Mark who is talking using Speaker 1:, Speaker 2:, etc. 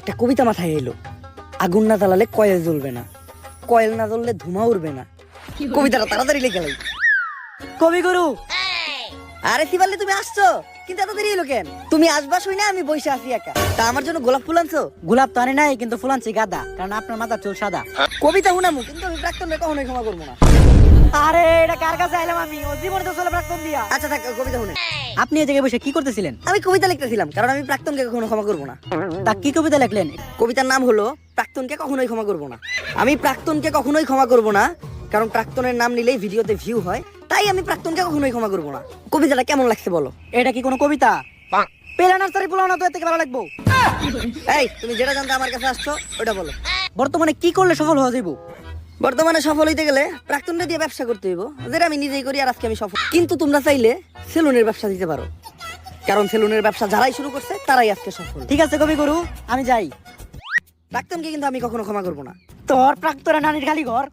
Speaker 1: একটা কবিতা মাথায় এলো, আগুন না জ্বালালে কয়েল জ্বলবে না, কয়েল না জ্বললে ধোঁয়া উড়বে না। কবিতাটা তাড়াতাড়ি লিখে লাই। কবিগুরু, আরে শিবাল্লি তুমি আসছো, কিন্তু এত দেরি হলো কেন? তুমি আসবা শুই না আমি বসে আছি একা। তা আমার জন্য গোলাপ ফুল আনছো?
Speaker 2: গোলাপ তো আনে নাই, কিন্তু ফুল আনছি গাঁদা, কারণ আপনার মাথার চুল সাদা।
Speaker 1: কবিতা শুনামু, কিন্তু আমি প্রাক্তনকে কখনোই ক্ষমা করবো না।
Speaker 2: আরে এটা কার কাছে আইলাম আমি? ও জীবনে তো চলে প্রাক্তন দিয়া।
Speaker 1: আচ্ছা থাক, কবিতা শুনে।
Speaker 2: আপনি এই জায়গায় বসে কি করতেছিলেন?
Speaker 1: আমি কবিতা লিখতেছিলাম, কারণ আমি প্রাক্তনকে কখনো ক্ষমা করবো না।
Speaker 2: তা কি কবিতা লিখলেন?
Speaker 1: কবিতার নাম হলো প্রাক্তনকে কখনোই ক্ষমা করবো না। আমি প্রাক্তনকে কখনোই ক্ষমা করবো না, কারণ প্রাক্তনের নাম নিলেই ভিডিওতে ভিউ হয়, তাই আমি প্রাক্তনকে কখনোই ক্ষমা করবো না। কবিতাটা কেমন লাগছে বলো?
Speaker 2: এটা কি কোনো কবিতা? পেলা নার্সারি পোলাও না তো এর থেকে ভালো লাগবো।
Speaker 1: এই তুমি যেটা জানতে আমার কাছে আসছো ওটা বলো।
Speaker 2: বর্তমানে কি করলে সফল হওয়া যাইব?
Speaker 1: বর্তমানে সফল হইতে গেলে প্রাক্তনটা দিয়ে ব্যবসা করতে হইব, যেটা আমি নিজেই করি আর আজকে আমি সফল। কিন্তু তোমরা চাইলে সেলুনের ব্যবসা দিতে পারো, কারণ সেলুনের ব্যবসা যারাই শুরু করছে তারাই আজকে সফল।
Speaker 2: ঠিক আছে কবিগুরু, আমি যাই।
Speaker 1: প্রাক্তনকে কিন্তু আমি কখনো ক্ষমা করবো না।
Speaker 2: তোর প্রাক্তনের নানির খালি ঘর।